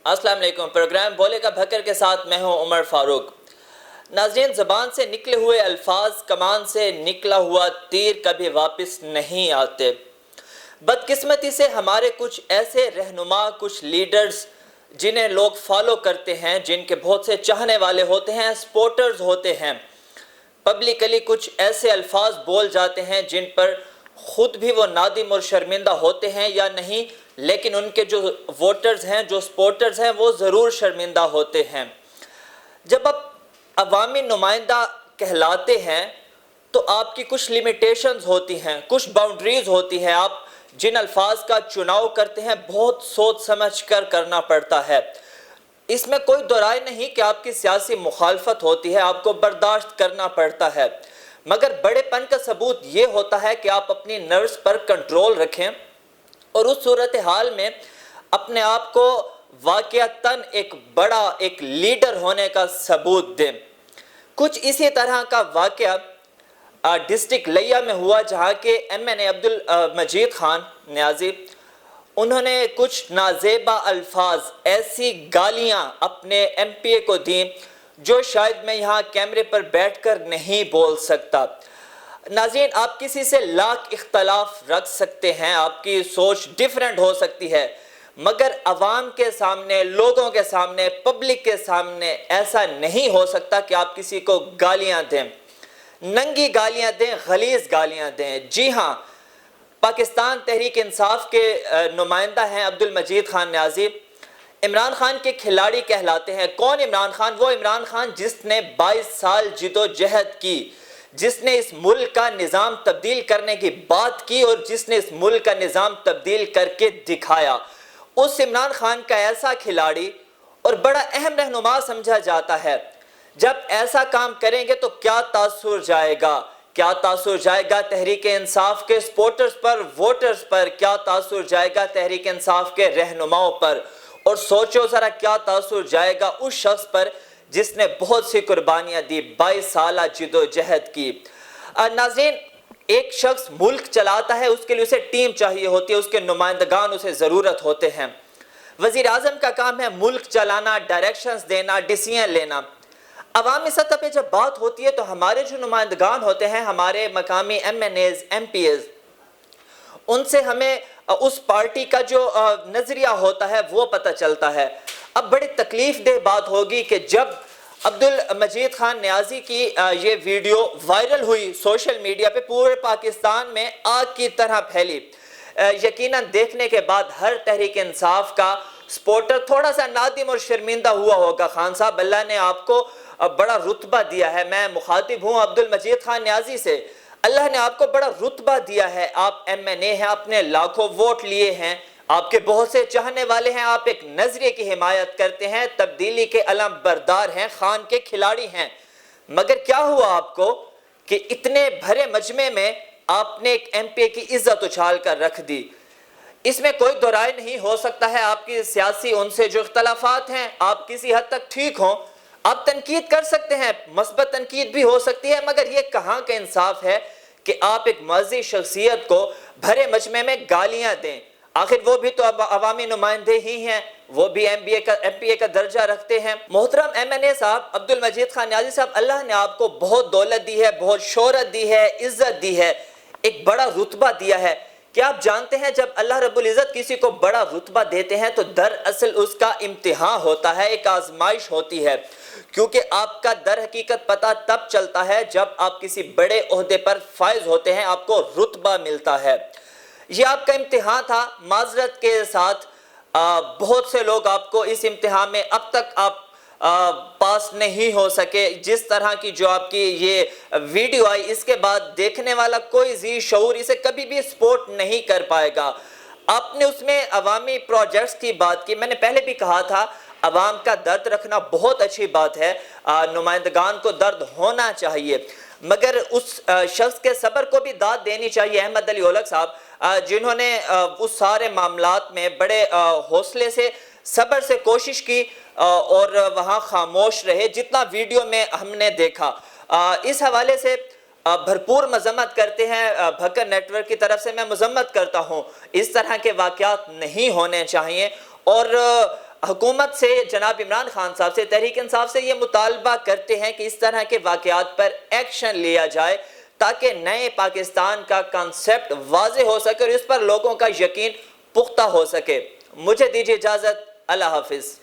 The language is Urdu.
السلام علیکم. پروگرام بولے کا بھکر کے ساتھ میں ہوں عمر فاروق. ناظرین، زبان سے نکلے ہوئے الفاظ کمان سے نکلا ہوا تیر کبھی واپس نہیں آتے. بدقسمتی سے ہمارے کچھ ایسے رہنما، کچھ لیڈرز جنہیں لوگ فالو کرتے ہیں، جن کے بہت سے چاہنے والے ہوتے ہیں، سپورٹرز ہوتے ہیں، پبلکلی کچھ ایسے الفاظ بول جاتے ہیں جن پر خود بھی وہ نادم اور شرمندہ ہوتے ہیں یا نہیں، لیکن ان کے جو ووٹرز ہیں، جو سپورٹرز ہیں، وہ ضرور شرمندہ ہوتے ہیں. جب آپ عوامی نمائندہ کہلاتے ہیں تو آپ کی کچھ لیمیٹیشنز ہوتی ہیں، کچھ باؤنڈریز ہوتی ہیں. آپ جن الفاظ کا چناؤ کرتے ہیں بہت سوچ سمجھ کر کرنا پڑتا ہے. اس میں کوئی دو رائے نہیں کہ آپ کی سیاسی مخالفت ہوتی ہے، آپ کو برداشت کرنا پڑتا ہے، مگر بڑے پن کا ثبوت یہ ہوتا ہے کہ آپ اپنی نروس پر کنٹرول رکھیں اور اس صورتحال میں اپنے آپ کو واقعتاً ایک لیڈر ہونے کا ثبوت دیں. کچھ اسی طرح کا واقعہ ڈسٹرکٹ لیا میں ہوا، جہاں کے MNA عبدالمجید خان نیازی، انہوں نے کچھ نازیبا الفاظ، ایسی گالیاں اپنے MPA کو دیں جو شاید میں یہاں کیمرے پر بیٹھ کر نہیں بول سکتا. ناظرین، آپ کسی سے لاکھ اختلاف رکھ سکتے ہیں، آپ کی سوچ ڈیفرنٹ ہو سکتی ہے، مگر عوام کے سامنے، لوگوں کے سامنے، پبلک کے سامنے ایسا نہیں ہو سکتا کہ آپ کسی کو گالیاں دیں، ننگی گالیاں دیں، غلیظ گالیاں دیں. جی ہاں، پاکستان تحریک انصاف کے نمائندہ ہیں عبدالمجید خان نیازی، عمران خان کے کھلاڑی کہلاتے ہیں. کون عمران خان؟ وہ عمران خان جس نے 22 سال جد و جہد کی، جس نے اس ملک کا نظام تبدیل کرنے کی بات کی اور جس نے اس ملک کا نظام تبدیل کر کے دکھایا. اس عمران خان کا ایسا کھلاڑی اور بڑا اہم رہنما سمجھا جاتا ہے. جب ایسا کام کریں گے تو کیا تاثر جائے گا؟ کیا تاثر جائے گا تحریک انصاف کے سپورٹرز پر، ووٹرز پر؟ کیا تاثر جائے گا تحریک انصاف کے رہنماؤں پر؟ اور سوچو ذرا کیا تاثر جائے گا اس شخص پر جس نے بہت سی قربانیاں دی، 22 سالہ جد و جہد کی. ناظرین، ایک شخص ملک چلاتا ہے، اس کے لیے اسے ٹیم چاہیے ہوتی ہے، اس کے نمائندگان اسے ضرورت ہوتے ہیں. وزیر اعظم کا کام ہے ملک چلانا، ڈائریکشنز دینا، ڈیسیژن لینا. عوامی سطح پہ جب بات ہوتی ہے تو ہمارے جو نمائندگان ہوتے ہیں، ہمارے مقامی MNAs، MPAs، ان سے ہمیں اس پارٹی کا جو نظریہ ہوتا ہے وہ پتہ چلتا ہے. اب بڑی تکلیف دہ بات ہوگی کہ جب عبدالمجید خان نیازی کی یہ ویڈیو وائرل ہوئی سوشل میڈیا پہ، پورے پاکستان میں آگ کی طرح پھیلی. یقیناً دیکھنے کے بعد ہر تحریک انصاف کا سپورٹر تھوڑا سا نادم اور شرمندہ ہوا ہوگا. خان صاحب، اللہ نے آپ کو بڑا رتبہ دیا ہے. میں مخاطب ہوں عبدالمجید خان نیازی سے. اللہ نے آپ کو بڑا رتبہ دیا ہے، آپ MNA ہیں، آپ نے لاکھوں ووٹ لیے ہیں، آپ کے بہت سے چاہنے والے ہیں، آپ ایک نظریے کی حمایت کرتے ہیں، تبدیلی کے علم بردار ہیں، خان کے کھلاڑی ہیں. مگر کیا ہوا آپ کو کہ اتنے بھرے مجمع میں آپ نے ایک MPA کی عزت اچھال کر رکھ دی. اس میں کوئی دو رائے نہیں. ہو سکتا ہے آپ کی سیاسی ان سے جو اختلافات ہیں آپ کسی حد تک ٹھیک ہوں، آپ تنقید کر سکتے ہیں، مثبت تنقید بھی ہو سکتی ہے، مگر یہ کہاں کا انصاف ہے کہ آپ ایک معزز شخصیت کو بھرے مجمع میں گالیاں دیں؟ آخر وہ بھی تو عوامی نمائندے ہی ہیں، وہ بھی MPA کا درجہ رکھتے ہیں. محترم MNA صاحب عبدالمجید خان نیازی صاحب، اللہ نے آپ کو بہت دولت دی ہے، بہت شہرت دی ہے، عزت دی ہے، ایک بڑا رتبہ دیا ہے. کیا آپ جانتے ہیں جب اللہ رب العزت کسی کو بڑا رتبہ دیتے ہیں تو دراصل اس کا امتحان ہوتا ہے، ایک آزمائش ہوتی ہے، کیونکہ آپ کا در حقیقت پتہ تب چلتا ہے جب آپ کسی بڑے عہدے پر فائز ہوتے ہیں، آپ کو رتبہ ملتا ہے. یہ آپ کا امتحان تھا. معذرت کے ساتھ بہت سے لوگ آپ کو اس امتحان میں اب تک آپ پاس نہیں ہو سکے. جس طرح کی جو آپ کی یہ ویڈیو آئی، اس کے بعد دیکھنے والا کوئی ذی شعور اسے کبھی بھی سپورٹ نہیں کر پائے گا. آپ نے اس میں عوامی پروجیکٹس کی بات کی. میں نے پہلے بھی کہا تھا عوام کا درد رکھنا بہت اچھی بات ہے، نمائندگان کو درد ہونا چاہیے، مگر اس شخص کے صبر کو بھی داد دینی چاہیے. احمد اولکھ صاحب جنہوں نے اس سارے معاملات میں بڑے حوصلے سے، صبر سے کوشش کی اور وہاں خاموش رہے، جتنا ویڈیو میں ہم نے دیکھا. اس حوالے سے بھرپور مذمت کرتے ہیں. بھکر نیٹ ورک کی طرف سے میں مذمت کرتا ہوں. اس طرح کے واقعات نہیں ہونے چاہیے اور حکومت سے، جناب عمران خان صاحب سے، تحریک انصاف سے یہ مطالبہ کرتے ہیں کہ اس طرح کے واقعات پر ایکشن لیا جائے تاکہ نئے پاکستان کا کنسیپٹ واضح ہو سکے اور اس پر لوگوں کا یقین پختہ ہو سکے۔ مجھے دیجیے اجازت، اللہ حافظ۔